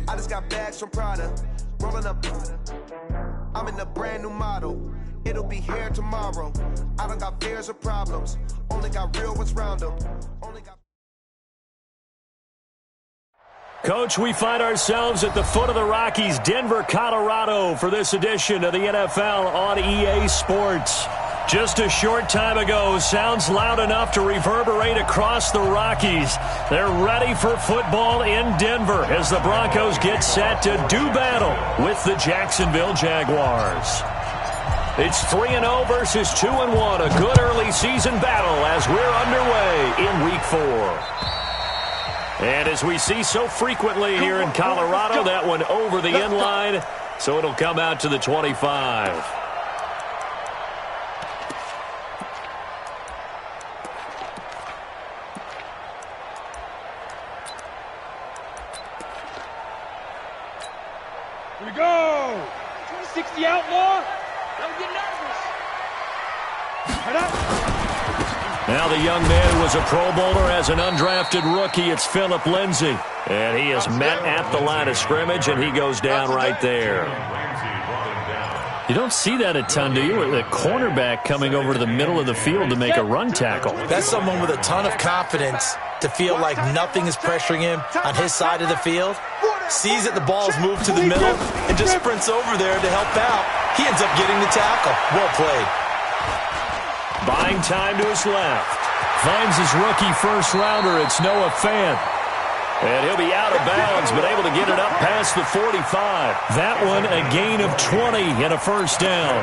I just got bags from Prada, rolling up. I'm in a brand new model. It'll be here tomorrow. I don't got fears or problems. Only got real ones round them. Coach, we find ourselves at the foot of the Rockies, Denver, Colorado, for this edition of the NFL on EA Sports. Just a short time ago, sounds loud enough to reverberate across the Rockies. They're ready for football in Denver as the Broncos get set to do battle with the Jacksonville Jaguars. It's 3-0 versus 2-1, a good early season battle as we're underway in Week 4. And as we see so frequently here in Colorado, that one over the end line, so it'll come out to the 25. Here we go! 60 outlaw! Don't get nervous! Head up! Now the young man who was a Pro Bowler as an undrafted rookie. It's Phillip Lindsay. And he is met at the line of scrimmage, and he goes down right there. You don't see that a ton, do you? The cornerback coming over to the middle of the field to make a run tackle. That's someone with a ton of confidence to feel like nothing is pressuring him on his side of the field. Sees that the ball's moved to the middle and just sprints over there to help out. He ends up getting the tackle. Well played. Buying time to his left. Finds his rookie first rounder. It's Noah Fant. And he'll be out of bounds, but able to get it up past the 45. That one a gain of 20 and a first down.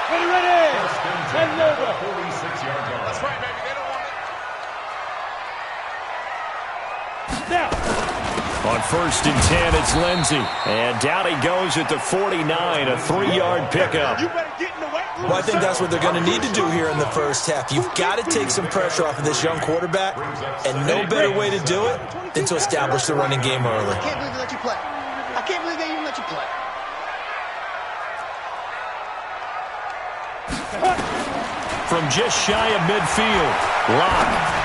Ready! Send over. 46-yard line. That's right, baby. They don't want it. Now. On 1st and 10, it's Lindsay. And down he goes at the 49, a 3-yard pickup. Well, I think that's what they're going to need to do here in the first half. You've got to take some pressure off of this young quarterback, and no better way to do it than to establish the running game early. I can't believe they let you play. I can't believe they even let you play. From just shy of midfield, Locke.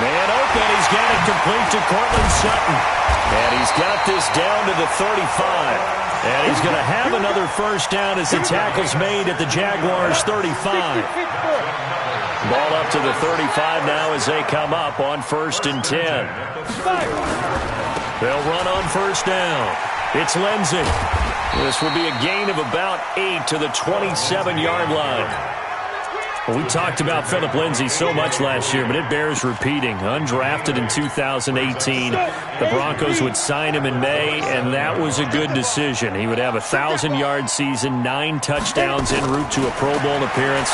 Man open, he's got it complete to Cortland Sutton. And he's he's got this down to the 35. And he's going to have another first down as the tackle's made at the Jaguars' 35. Ball up to the 35 now as they come up on 1st and 10. They'll run on first down. It's Lindsey. This will be a gain of about 8 to the 27-yard line. Well, we talked about Philip Lindsey so much last year, but it bears repeating. Undrafted in 2018, the Broncos would sign him in May, and that was a good decision. He would have a 1,000-yard season, 9 touchdowns en route to a Pro Bowl appearance.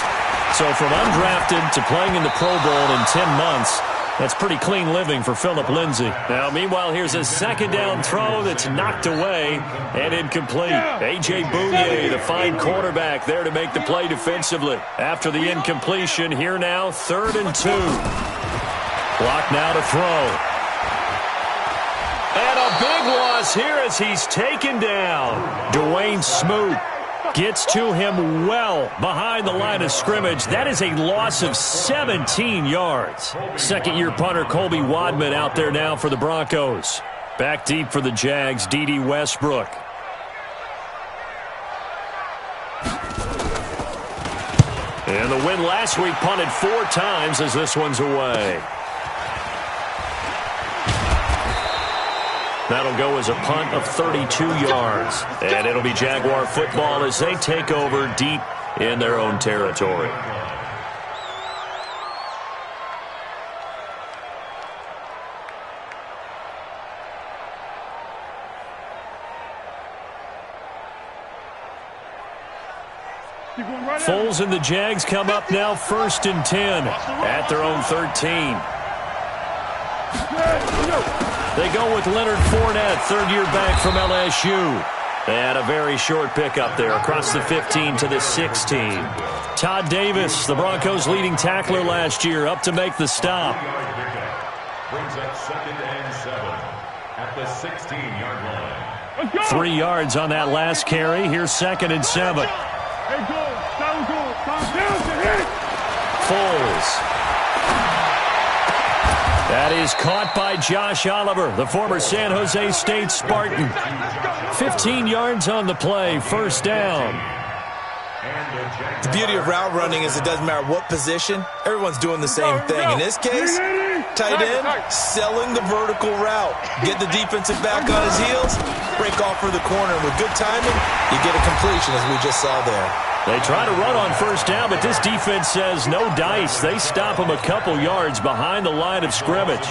So from undrafted to playing in the Pro Bowl in 10 months, that's pretty clean living for Philip Lindsey. Now, meanwhile, here's a second down throw that's knocked away and incomplete. A.J. Bouye, the fine quarterback, there to make the play defensively. After the incompletion, here now, 3rd and 2. Clock now to throw. And a big loss here as he's taken down. Dwayne Smoot gets to him well behind the line of scrimmage. That is a loss of 17 yards. Second-year punter Colby Wadman out there now for the Broncos. Back deep for the Jags, D.D. Westbrook. And the win last week punted 4 times as this one's away. That'll go as a punt of 32 yards. And it'll be Jaguar football as they take over deep in their own territory. Foles and the Jags come up now 1st and 10 at their own 13. They go with Leonard Fournette, 3rd-year back from LSU. And a very short pickup there across the 15 to the 16. Todd Davis, the Broncos' leading tackler last year, up to make the stop. Brings up 2nd and 7 at the 16-yard line. 3 yards on that last carry. Here's 2nd and 7. Foles. That is caught by Josh Oliver, the former San Jose State Spartan. 15 yards on the play, 1st down. The beauty of route running is it doesn't matter what position, everyone's doing the same thing. In this case, tight end, selling the vertical route. Get the defensive back on his heels, break off for the corner. And with good timing, you get a completion as we just saw there. They try to run on 1st down, but this defense says no dice. They stop him a couple yards behind the line of scrimmage.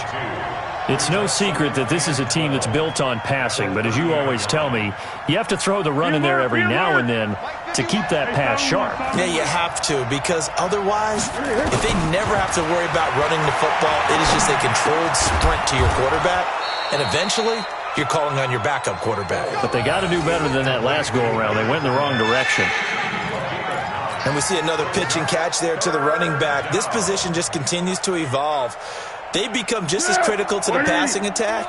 It's no secret that this is a team that's built on passing, but as you always tell me, you have to throw the run in there every now and then to keep that pass sharp. Yeah, you have to, because otherwise, if they never have to worry about running the football, it is just a controlled sprint to your quarterback, and eventually, you're calling on your backup quarterback. But they got to do better than that last go-around. They went in the wrong direction. And we see another pitch and catch there to the running back. This position just continues to evolve. They become just as critical to the passing attack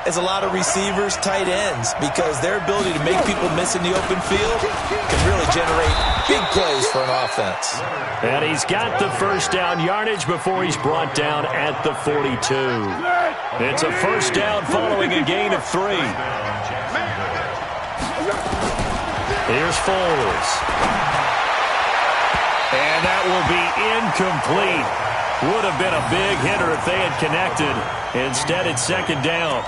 as a lot of receivers, tight ends, because their ability to make people miss in the open field can really generate big plays for an offense. And he's got the 1st down yardage before he's brought down at the 42. It's a 1st down following a gain of 3. Here's Foles. And that will be incomplete. Would have been a big hitter if they had connected. Instead, it's 2nd down.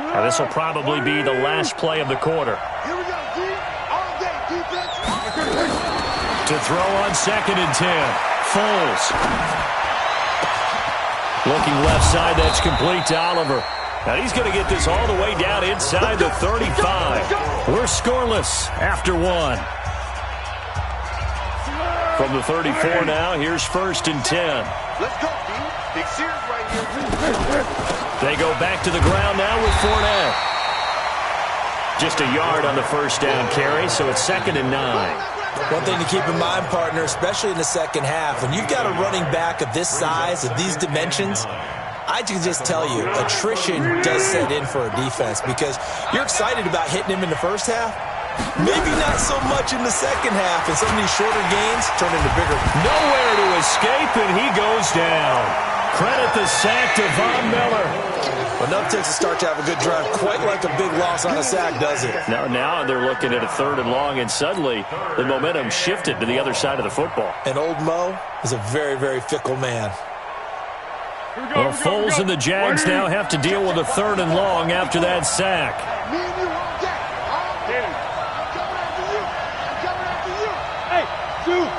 Now, this will probably be the last play of the quarter. Here we go, D. All day, defense. To throw on 2nd and 10. Foles. Looking left side, that's complete to Oliver. Now he's going to get this all the way down inside the 35. We're scoreless after 1. From the 34 now, here's 1st and 10. Let's go, D. Big series right here. They go back to the ground now with Fournette. Just a yard on the 1st down carry, so it's 2nd and 9. One thing to keep in mind, partner, especially in the second half, when you've got a running back of this size, of these dimensions, I can just tell you, attrition does set in for a defense because you're excited about hitting him in the first half, Maybe not so much in the second half, and some of these shorter gains turn into bigger. Nowhere to escape, and he goes down. Credit the sack to Von Miller. Enough takes to start to have a good drive, quite like a big loss on a sack, does it? Now they're looking at a 3rd and long, and suddenly the momentum shifted to the other side of the football. And old Mo is a very, very fickle man. Well, Foles and the Jags now have to deal with a 3rd and long after that sack. Hey, dude.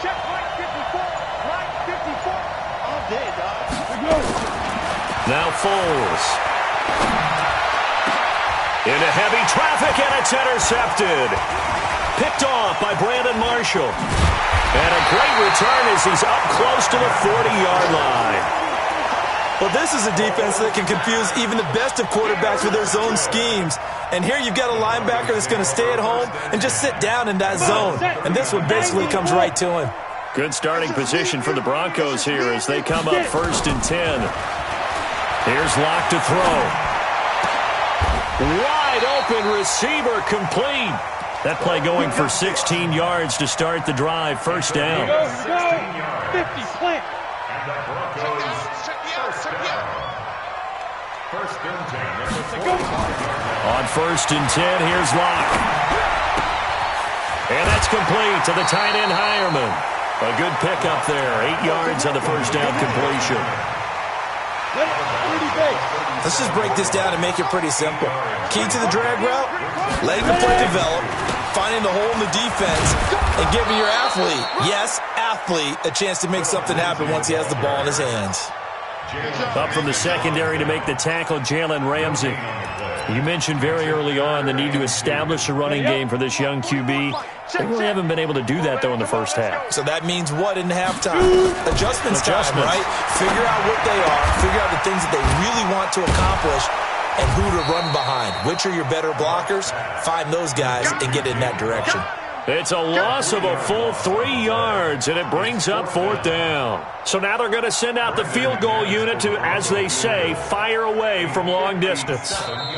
Check line 54. Line 54. All day, dog. Here we go. Now Foles. Into heavy traffic, and it's intercepted. Picked off by Brandon Marshall. And a great return as he's up close to the 40-yard line. Well, this is a defense that can confuse even the best of quarterbacks with their zone schemes. And here you've got a linebacker that's going to stay at home and just sit down in that zone. And this one basically comes right to him. Good starting position for the Broncos here as they come up 1st and 10. Here's Locke to throw. Wide open receiver complete. That play going for 16 yards to start the drive. 1st down. Go. 50, plant. And the Broncos first and 10. On 1st and 10, here's Locke. And that's complete to the tight end Hireman. A good pickup there. 8 yards on the 1st down completion. Let's just break this down and make it pretty simple. Key to the drag route, letting the play develop, finding the hole in the defense, and giving your athlete, yes, athlete, a chance to make something happen once he has the ball in his hands. Up from the secondary to make the tackle, Jalen Ramsey. You mentioned very early on the need to establish a running game for this young QB. They really haven't been able to do that, though, in the first half. So that means what in halftime? Adjustments time, right? Figure out what they are, figure out the things that they really want to accomplish, and who to run behind. Which are your better blockers? Find those guys and get in that direction. It's a loss of a full 3 yards, and it brings up 4th down. So now they're going to send out the field goal unit to, as they say, fire away from long distance.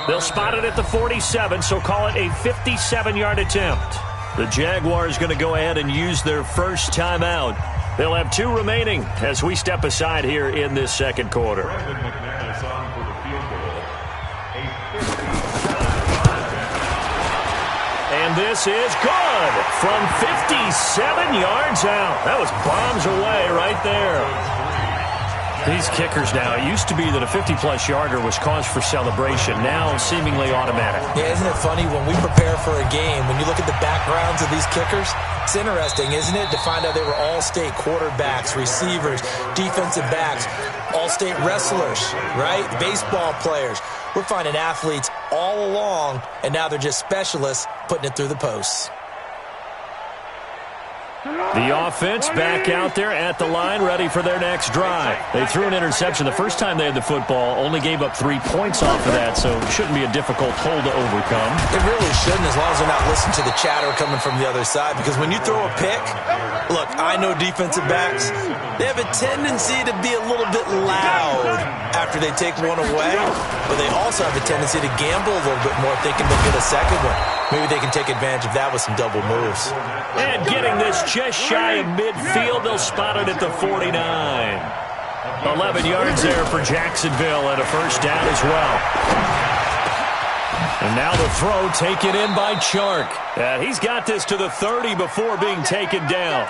They'll spot it at the 47, so call it a 57-yard attempt. The Jaguars going to go ahead and use their first timeout. They'll have 2 remaining as we step aside here in this second quarter. And this is good from 57 yards out. That was bombs away right there. These kickers now, it used to be that a 50-plus yarder was cause for celebration. Now seemingly automatic. Yeah, isn't it funny when we prepare for a game, when you look at the backgrounds of these kickers, it's interesting, isn't it, to find out they were all-state quarterbacks, receivers, defensive backs, all-state wrestlers, right? Baseball players. We're finding athletes all along, and now they're just specialists putting it through the posts. The offense back out there at the line, ready for their next drive. They threw an interception the first time they had the football, only gave up 3 points off of that, so it shouldn't be a difficult hole to overcome. It really shouldn't, as long as they're not listening to the chatter coming from the other side, because when you throw a pick, look, I know defensive backs, they have a tendency to be a little bit loud after they take one away, but they also have a tendency to gamble a little bit more, thinking they'll get a second one. Maybe they can take advantage of that with some double moves. And getting this just shy of midfield, they'll spot it at the 49. 11 yards there for Jacksonville and a first down as well. And now the throw taken in by Chark. And he's got this to the 30 before being taken down.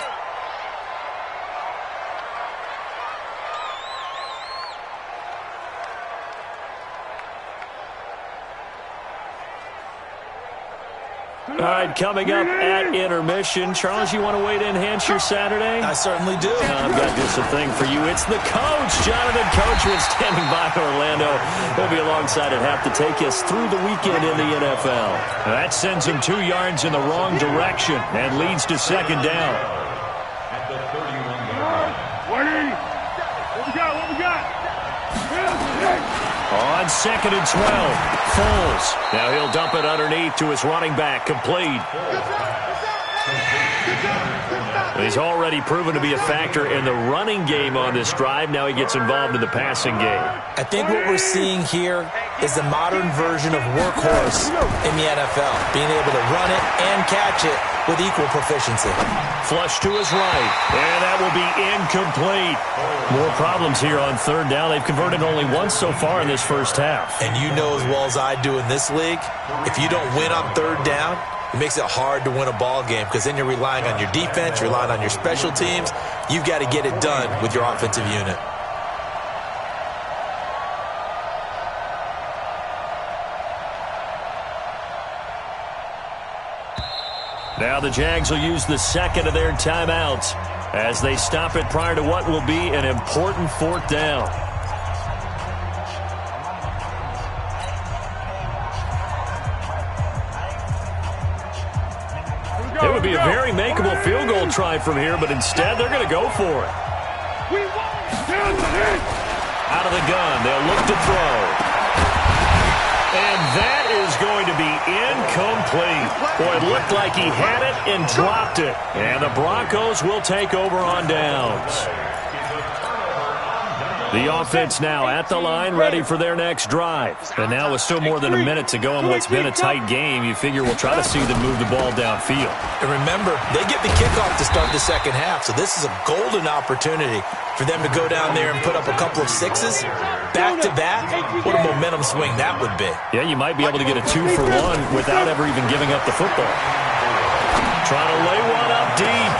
All right, coming up at intermission. Charles, you want to wait to enhance your Saturday? I certainly do. I've got just a thing for you. It's the coach, Jonathan Coachman, standing by Orlando. He'll be alongside at half to take us through the weekend in the NFL. That sends him 2 yards in the wrong direction and leads to second down. At the 31-yard line. What we got? On 2nd and 12, Foles. Now he'll dump it underneath to his running back, complete. He's already proven to be a factor in the running game on this drive. Now he gets involved in the passing game. I think what we're seeing here is the modern version of workhorse in the NFL, being able to run it and catch it with equal proficiency. Flush to his right, and that will be incomplete. More problems here on third down. They've converted only once so far in this first half. And you know as well as I do in this league, if you don't win on third down, it makes it hard to win a ball game because then you're relying on your defense, you're relying on your special teams. You've got to get it done with your offensive unit. Now the Jags will use the second of their timeouts as they stop it prior to what will be an important fourth down. It would be a very makeable field goal try from here, but instead they're going to go for it. Out of the gun, they'll look to throw. And that is going to be incomplete. Boy, it looked like he had it and dropped it. And the Broncos will take over on downs. The offense now at the line, ready for their next drive. And now with still more than a minute to go in what's been a tight game, you figure we'll try to see them move the ball downfield. And remember, they get the kickoff to start the second half, so this is a golden opportunity for them to go down there and put up a couple of sixes back-to-back. What a momentum swing that would be. Yeah, you might be able to get a 2-for-1 without ever even giving up the football. Trying to lay one up deep.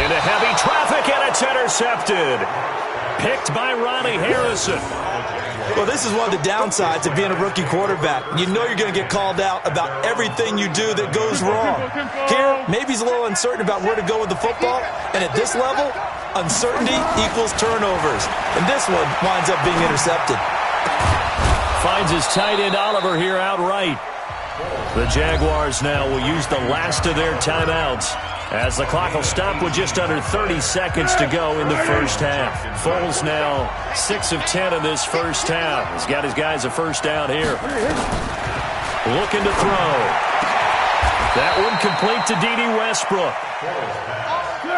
Into heavy traffic, and it's intercepted. Picked by Ronnie Harrison. Well, this is one of the downsides of being a rookie quarterback. You know you're going to get called out about everything you do that goes wrong. Here, maybe he's a little uncertain about where to go with the football. And at this level, uncertainty equals turnovers. And this one winds up being intercepted. Finds his tight end Oliver here outright. The Jaguars now will use the last of their timeouts as the clock will stop with just under 30 seconds to go in the first half. Foles now 6 of 10 in this first half. He's got his guys a first down here. Looking to throw. That one complete to D.D. Westbrook.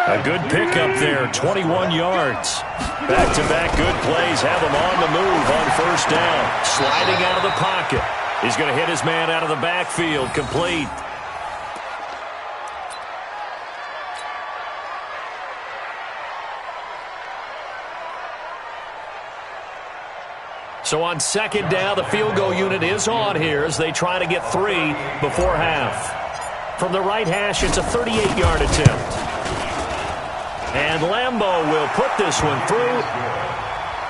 A good pickup there, 21 yards. Back-to-back good plays have him on the move on first down. Sliding out of the pocket. He's going to hit his man out of the backfield, complete. So on second down, the field goal unit is on here as they try to get 3 before half. From the right hash, it's a 38-yard attempt. And Lambeau will put this one through.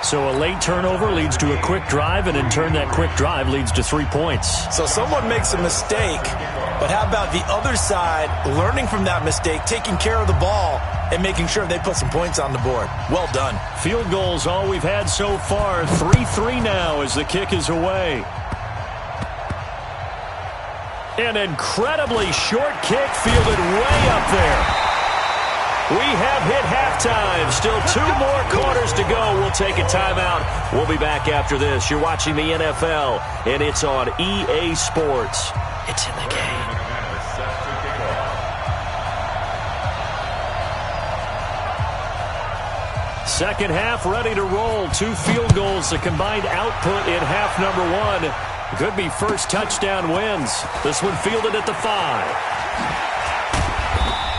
So a late turnover leads to a quick drive, and in turn that quick drive leads to 3 points. So someone makes a mistake, but how about the other side learning from that mistake, taking care of the ball, and making sure they put some points on the board. Well done. Field goals all we've had so far. 3-3 now as the kick is away. An incredibly short kick fielded way up there. We have hit halftime. Still 2 more quarters to go. We'll take a timeout. We'll be back after this. You're watching the NFL, and it's on EA Sports. It's in the game. Second half ready to roll. 2 field goals, the combined output in half number 1. Could be first touchdown wins. This one fielded at the 5.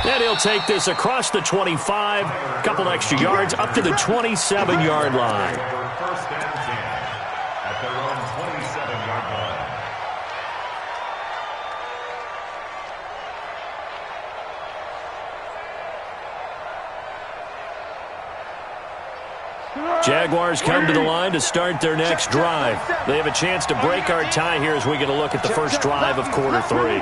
And he'll take this across the 25. A couple extra yards up to the 27-yard line. First and 10 at their own 27-yard line. Jaguars come to the line to start their next drive. They have a chance to break our tie here as we get a look at the first drive of quarter 3.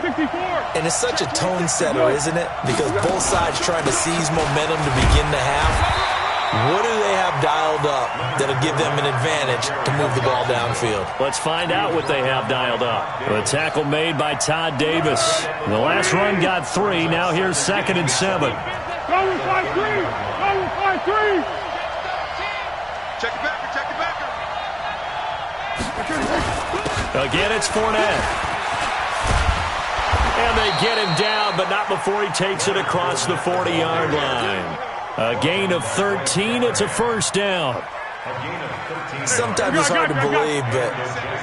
And it's such a tone setter, isn't it? Because both sides trying to seize momentum to begin the half. What do they have dialed up that'll give them an advantage to move the ball downfield? Let's find out what they have dialed up. A tackle made by Todd Davis. The last run got 3. Now here's 2nd and 7. Check it backer, check it backer. Again, it's Fournette. And they get him down, but not before he takes it across the 40-yard line. A gain of 13. It's a first down. Sometimes it's hard to believe, but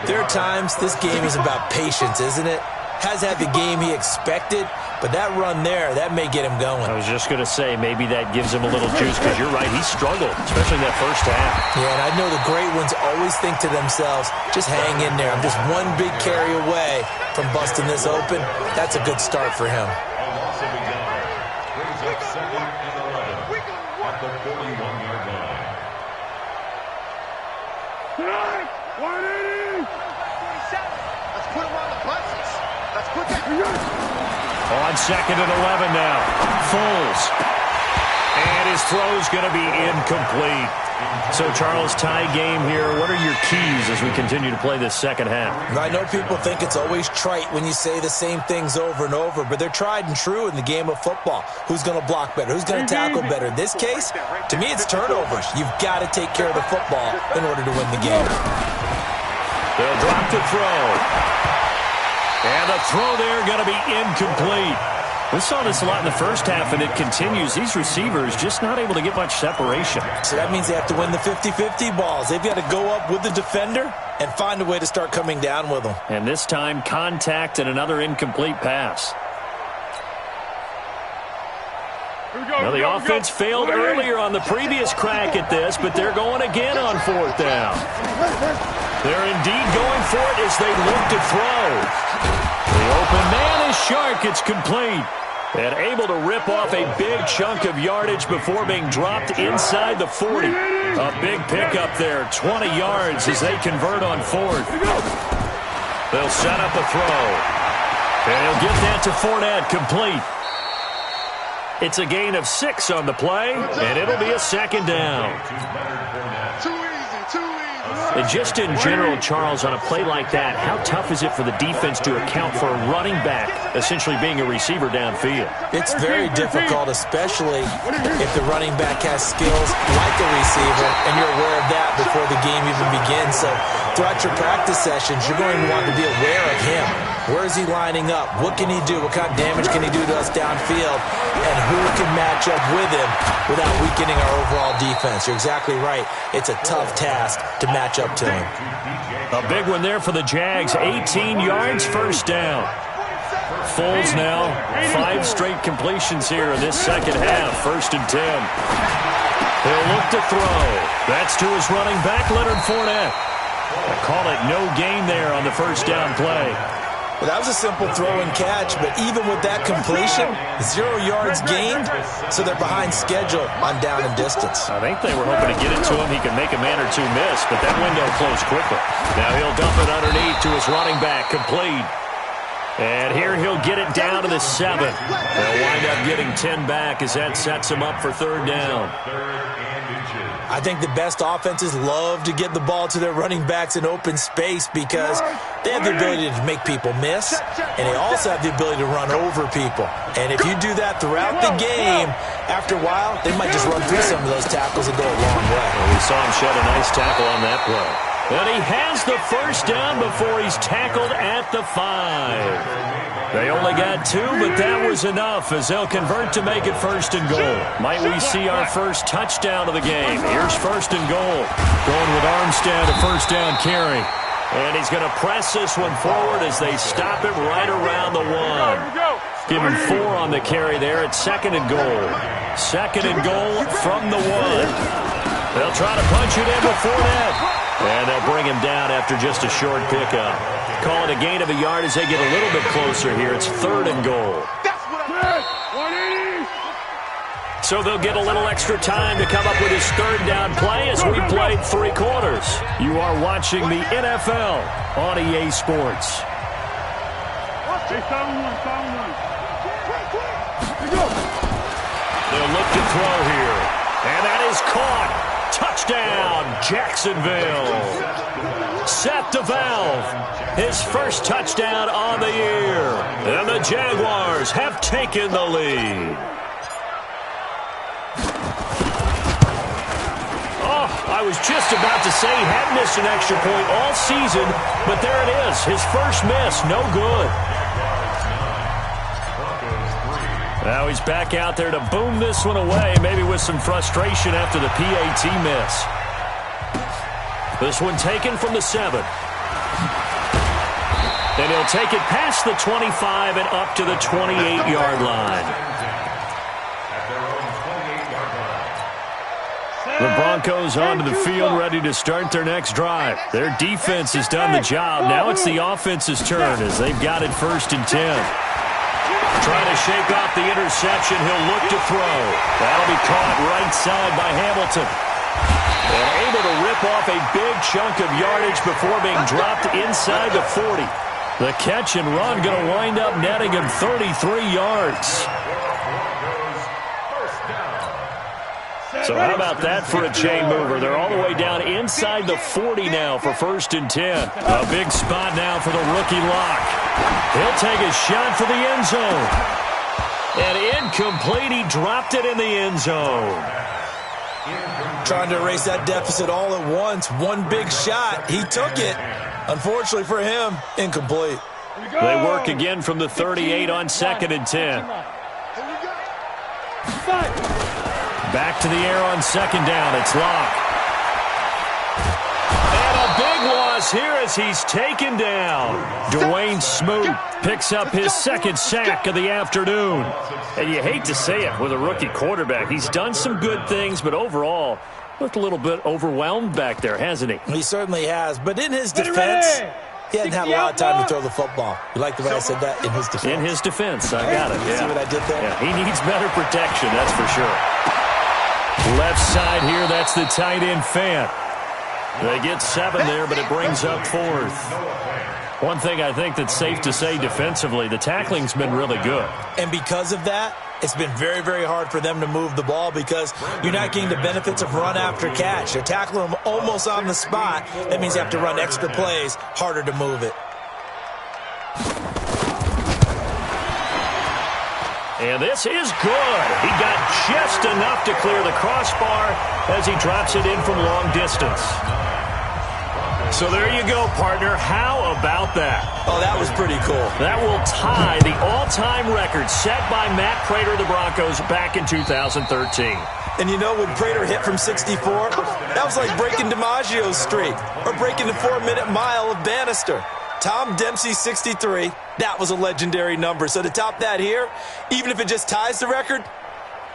there are times this game is about patience, isn't it? Has had the game he expected, but that run there, that may get him going. I was just going to say, maybe that gives him a little juice, because you're right, he struggled, especially in that first half. Yeah, and I know the great ones always think to themselves, just hang in there. I'm just one big carry away from busting this open. That's a good start for him. Brings up 2nd and 11 at the 41-yard line. 180! 47. Let's put him on the buses. Let's put that. On 2nd and 11 now. Foles. And his throw's going to be incomplete. So, Charles, tie game here. What are your keys as we continue to play this second half? I know people think it's always trite when you say the same things over and over, but they're tried and true in the game of football. Who's going to block better? Who's going to tackle better? In this case, to me, it's turnovers. You've got to take care of the football in order to win the game. They'll drop the throw. And the throw there going to be incomplete. We saw this a lot in the first half, and it continues. These receivers just not able to get much separation. So that means they have to win the 50-50 balls. They've got to go up with the defender and find a way to start coming down with them. And this time, contact and another incomplete pass. Well, the offense failed earlier on the previous crack at this, but they're going again on 4th down. They're indeed going for it as they look to throw. The open man is Shark. It's complete. And able to rip off a big chunk of yardage before being dropped inside the 40. A big pickup there, 20 yards as they convert on 4th. They'll set up a throw. And he'll get that to Fournette, complete. It's a gain of 6 on the play, and it'll be a 2nd down. Too easy. And just in general, Charles, on a play like that, how tough is it for the defense to account for a running back essentially being a receiver downfield? It's very difficult, especially if the running back has skills like a receiver, and you're aware of that before the game even begins. So throughout your practice sessions, you're going to want to be aware of him. Where is he lining up? What can he do? What kind of damage can he do to us downfield? And who can match up with him without weakening our overall defense? You're exactly right. It's a tough task to match up to him. A big one there for the Jags. 18 yards, 1st down. Foles now, 5 straight completions here in this second half. 1st and 10. He'll look to throw. That's to his running back, Leonard Fournette. I call it no gain there on the 1st down play. Well, that was a simple throw and catch, but even with that completion, 0 yards gained, so they're behind schedule on down and distance. I think they were hoping to get it to him. He could make a man or two miss, but that window closed quickly. Now he'll dump it underneath to his running back, complete. And here he'll get it down to the 7. They'll wind up getting 10 back as that sets him up for 3rd down. I think the best offenses love to get the ball to their running backs in open space because they have the ability to make people miss, and they also have the ability to run over people. And if you do that throughout the game, after a while, they might just run through some of those tackles and go a long way. Well, we saw him shed a nice tackle on that play. And he has the 1st down before he's tackled at the 5. They only got 2, but that was enough as they'll convert to make it 1st and goal. Might we see our first touchdown of the game? Here's 1st and goal. Going with Armstead, a 1st down carry. And he's going to press this one forward as they stop him right around the 1. Give him 4 on the carry there at 2nd and goal. 2nd and goal from the 1. They'll try to punch it in before that. And they'll bring him down after just a short pickup. Call it a gain of a yard as they get a little bit closer here. It's 3rd and goal. So they'll get a little extra time to come up with his 3rd down play as we played 3 quarters. You are watching the NFL on EA Sports. They'll look to throw here. And that is caught. Touchdown, Jacksonville. Seth DeValve, his 1st touchdown on the year. And the Jaguars have taken the lead. Oh, I was just about to say he hadn't missed an extra point all season, but there it is, his 1st miss, no good. Now he's back out there to boom this one away, maybe with some frustration after the PAT miss. This one taken from the 7. And he'll take it past the 25 and up to the 28-yard line. The Broncos onto the field, ready to start their next drive. Their defense has done the job. Now it's the offense's turn as they've got it 1st and 10. Trying to shake off the interception. He'll look to throw. That'll be caught right side by Hamilton. And able to rip off a big chunk of yardage before being dropped inside the 40. The catch and run going to wind up netting him 33 yards. So how about that for a chain mover? They're all the way down inside the 40 now for 1st and 10. A big spot now for the rookie Locke. He'll take a shot for the end zone. And incomplete. He dropped it in the end zone. Trying to erase that deficit all at once. One big shot. He took it. Unfortunately for him, incomplete. They work again from the 38 on 2nd and 10. Back to the air on 2nd down. It's Locke. And a big loss here as he's taken down. Dwayne Smoot picks up his 2nd sack of the afternoon. And you hate to say it with a rookie quarterback. He's done some good things, but overall, looked a little bit overwhelmed back there, hasn't he? He certainly has. But in his defense, he hadn't had a lot of time to throw the football. You like the way I said that? In his defense. In his defense. I got it. Yeah. See what I did there? Yeah, he needs better protection, that's for sure. Left side here, that's the tight end Fant. They get 7 there, but it brings up 4th. One thing I think that's safe to say defensively, the tackling's been really good. And because of that, it's been very, very hard for them to move the ball because you're not getting the benefits of run after catch. They're tackling them almost on the spot. That means you have to run extra plays, harder to move it. And this is good. He got just enough to clear the crossbar as he drops it in from long distance. So there you go, partner. How about that? Oh, that was pretty cool. That will tie the all-time record set by Matt Prater of the Broncos back in 2013. And you know, when Prater hit from 64, that was like breaking DiMaggio's streak or breaking the 4-minute mile of Bannister. Tom Dempsey, 63. That was a legendary number. So to top that here, even if it just ties the record,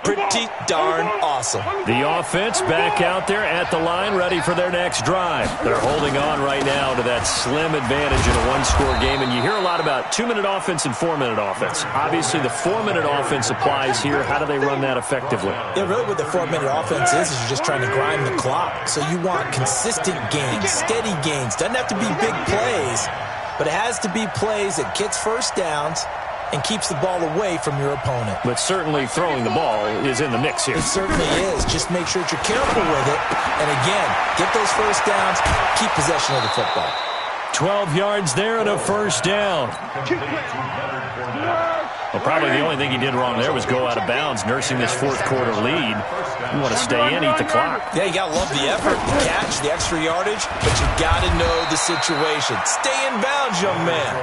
pretty darn awesome. The offense back out there at the line, ready for their next drive. They're holding on right now to that slim advantage in a one-score game. And you hear a lot about 2-minute offense and 4-minute offense. Obviously, the 4-minute offense applies here. How do they run that effectively? Yeah, really what the 4-minute offense is you're just trying to grind the clock. So you want consistent gains, steady gains. Doesn't have to be big plays, but it has to be plays that gets first downs and keeps the ball away from your opponent. But certainly throwing the ball is in the mix here. It certainly is. Just make sure that you're careful with it. And again, get those first downs, keep possession of the football. 12 yards there and a first down. Well, probably the only thing he did wrong there was go out of bounds, nursing this fourth-quarter lead. You want to stay in, eat the clock. Yeah, you got to love the effort, the catch, the extra yardage, but you got to know the situation. Stay in bounds, young man.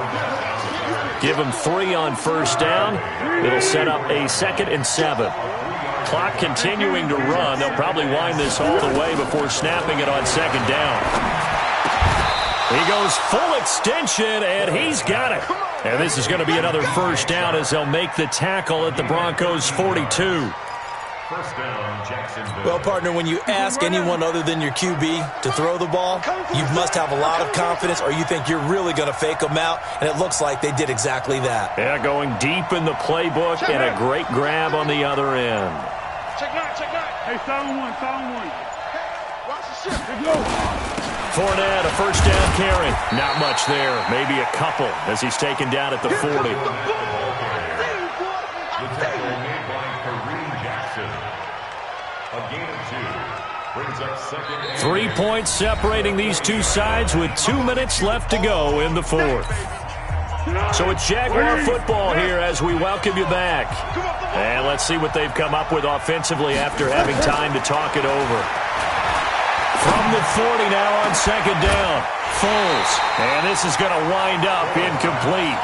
Give him 3 on first down. It'll set up a 2nd and 7. Clock continuing to run. They'll probably wind this all the way before snapping it on 2nd down. He goes full extension, and he's got it. And this is going to be another first down as they'll make the tackle at the Broncos' 42. First down, Jacksonville. Well, partner, when you ask anyone other than your QB to throw the ball, you must have a lot of confidence or you think you're really going to fake them out, and it looks like they did exactly that. Yeah, going deep in the playbook and a great grab on the other end. Check out. Hey, found one. Hey, watch the ship. Here we go. Fournette, a first down carry. Not much there. Maybe a couple as he's taken down at the 40. A gain of 2 brings up 2nd and 3 points separating these two sides with 2 minutes left to go in the 4th. So it's Jaguar football here as we welcome you back. And let's see what they've come up with offensively after having time to talk it over. From the 40 now on 2nd down. Foles. And this is going to wind up incomplete.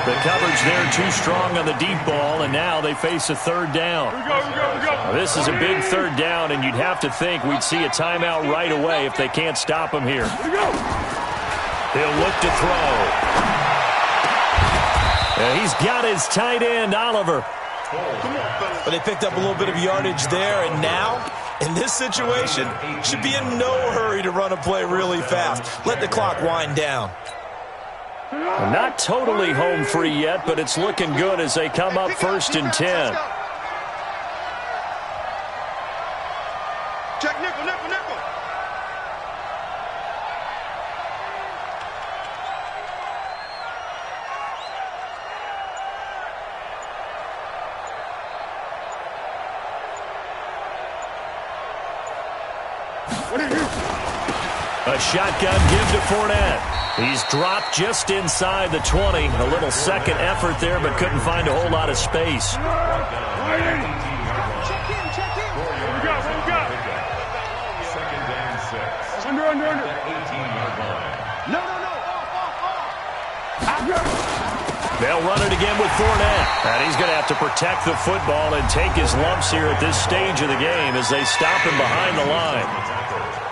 The coverage there too strong on the deep ball, and now they face a third down. Now, this is a big third down, and you'd have to think we'd see a timeout right away if they can't stop him here. He'll look to throw. And he's got his tight end, Oliver. But they picked up a little bit of yardage there, and now, in this situation, should be in no hurry to run a play really fast. Let the clock wind down. Not totally home free yet, but it's looking good as they come up 1st and 10. Check nickel, nickel, nickel. A shotgun give to Fournette. He's dropped just inside the 20. A little second effort there, but couldn't find a whole lot of space. Check in. What we got? Second and 6. Under. 18-yard line. No. Off. They'll run it again with Fournette. And he's going to have to protect the football and take his lumps here at this stage of the game as they stop him behind the line.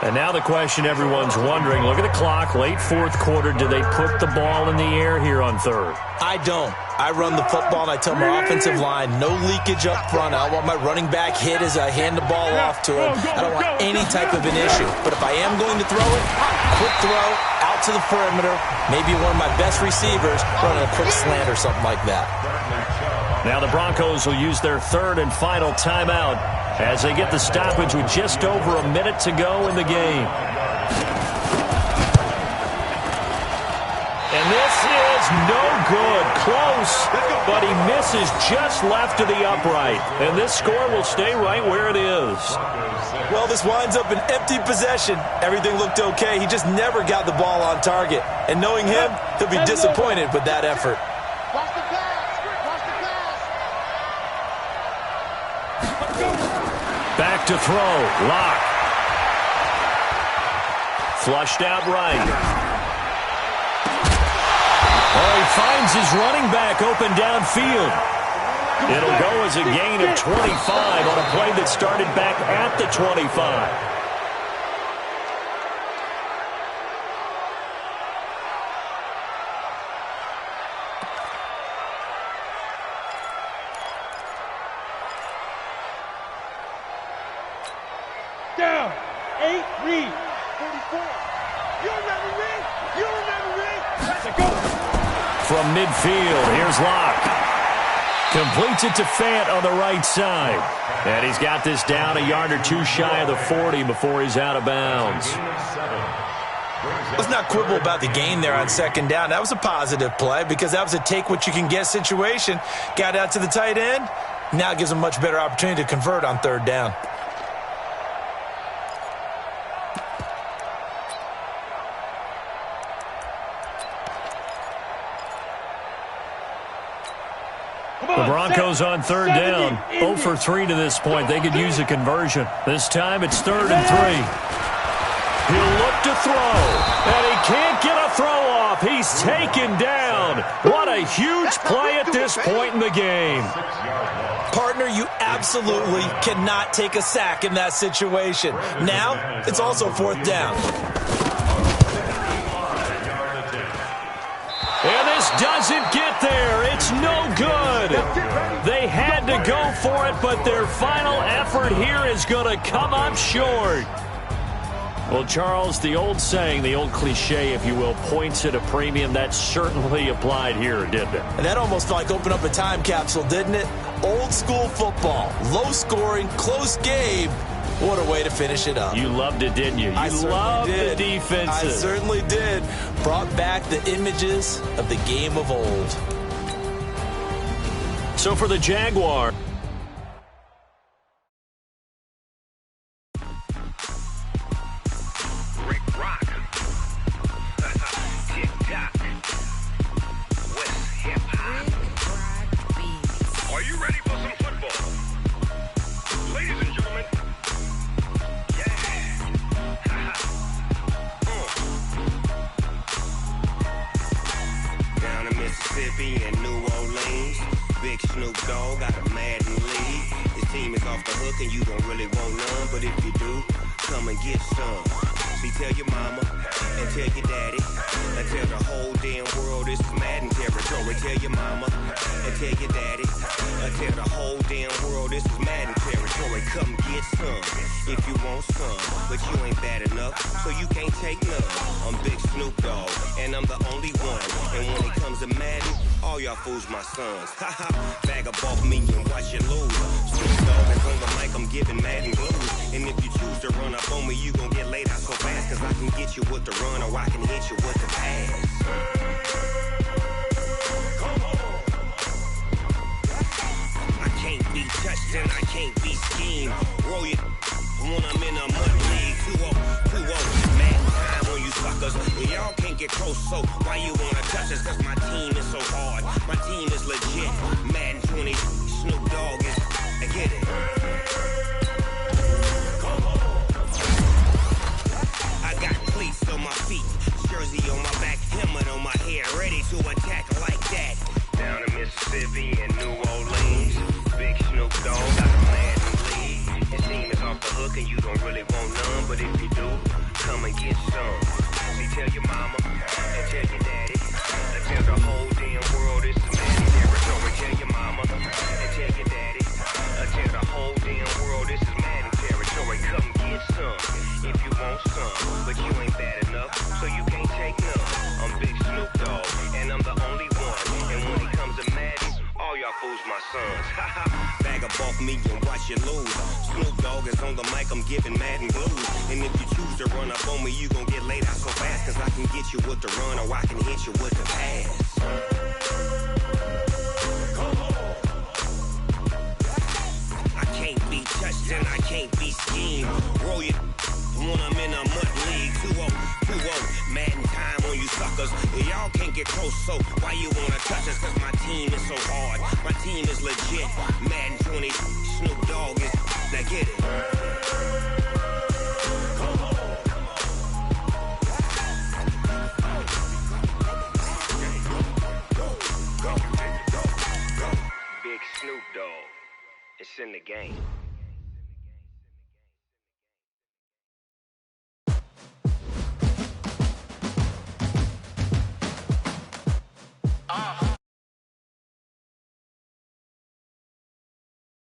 And now the question everyone's wondering, look at the clock, late fourth quarter, do they put the ball in the air here on third? I don't. I run the football, and I tell my offensive line, no leakage up front. I want my running back hit as I hand the ball off to him. I don't want any type of an issue. But if I am going to throw it, quick throw, out to the perimeter, maybe one of my best receivers running a quick slant or something like that. Now the Broncos will use their third and final timeout as they get the stoppage with just over a minute to go in the game. And this is no good. Close, but he misses just left of the upright. And this score will stay right where it is. Well, this winds up an empty possession. Everything looked okay. He just never got the ball on target. And knowing him, he'll be disappointed with that effort. Watch the pass. Back to throw. Lock. Flushed out right. Oh, he finds his running back open downfield. It'll go as a gain of 25 on a play that started back at the 25. Down. 8, read. 44. You remember me? Let's go. From midfield, here's Locke. Completes it to Fant on the right side. And he's got this down a yard or two shy of the 40 before he's out of bounds. Let's not quibble about the gain there on second down. That was a positive play because that was a take-what-you-can-get situation. Got out to the tight end. Now it gives him a much better opportunity to convert on third down. The Broncos on third down, 0 for 3 to this point. They could use a conversion. This time it's 3rd and 3. He'll look to throw, and he can't get a throw off. He's taken down. What a huge play at this point in the game. Partner, you absolutely cannot take a sack in that situation. Now, it's also 4th down. And this doesn't get there. It's no good. They had to go for it, but their final effort here is going to come up short. Well, Charles, the old saying, the old cliche, if you will, points at a premium, that certainly applied here, didn't it? And that almost like opened up a time capsule, didn't it? Old school football, low scoring, close game. What a way to finish it up. You loved it, didn't you? You loved the defenses. I certainly did. Brought back the images of the game of old. So for the Jaguars, Mississippi Dogg got a Madden league. His team is off the hook and you don't really want none, but if you do, come and get some. See, tell your mama and tell your daddy and tell the whole damn world this is Madden territory. Tell your mama and tell your daddy and tell the whole damn world this is Madden territory. Come get some if you want some, but you ain't bad enough, so you can't take none. I'm Big Snoop Dogg, and I'm the only one. And when it comes to Madden, all y'all fools my sons. Haha, bag up off me and watch you lose. Snoop Dogg is on the mic, I'm giving Madden blues. And if you choose to run up on me, you gon' get laid out so fast, cause I can get you with the run or I can hit you with the pass. I can't be touched and I can't be schemed. Roll it when I'm in a mud league. 2-0, 2-0, mad time on you suckers. Y'all can't get close, so why you wanna touch us? Cause my team is so hard, my team is legit. Madden 20, Snoop Dogg is, I get it. I got cleats on my feet, jersey on my back, helmet on my head, ready to attack like that. Down in Mississippi and New Orleans, Big Snoop Dogg got a Madden league. His team is off the hook and you don't really want none, but if you do, come and get some. See, tell your mama and tell your daddy and tell the whole damn world this is Madden territory. Tell your mama and tell your daddy and tell the whole damn world this is Madden territory. Come get some if you want some, but you ain't bad enough, so you can't take none. I'm Big Snoop Dogg, and I'm the only one. And when it comes to Madden, all y'all fools my sons. Haha, bag up off me and watch you lose. Snoop Dogg is on the mic, I'm giving Madden blues. And if you choose to run up on me, you gon' get laid out so fast, cause I can get you with the run or I can hit you with the pass. I can't be touched and I can't be schemed. Roll it when I'm in a mud league. 2-0, 2-0, Madden time on you suckers. Y'all can't get close, so why you wanna touch us? Cause my team is so hard, my team is legit. Madden 20, Snoop Dogg is, now get it. Big Snoop Dogg, it's in the game.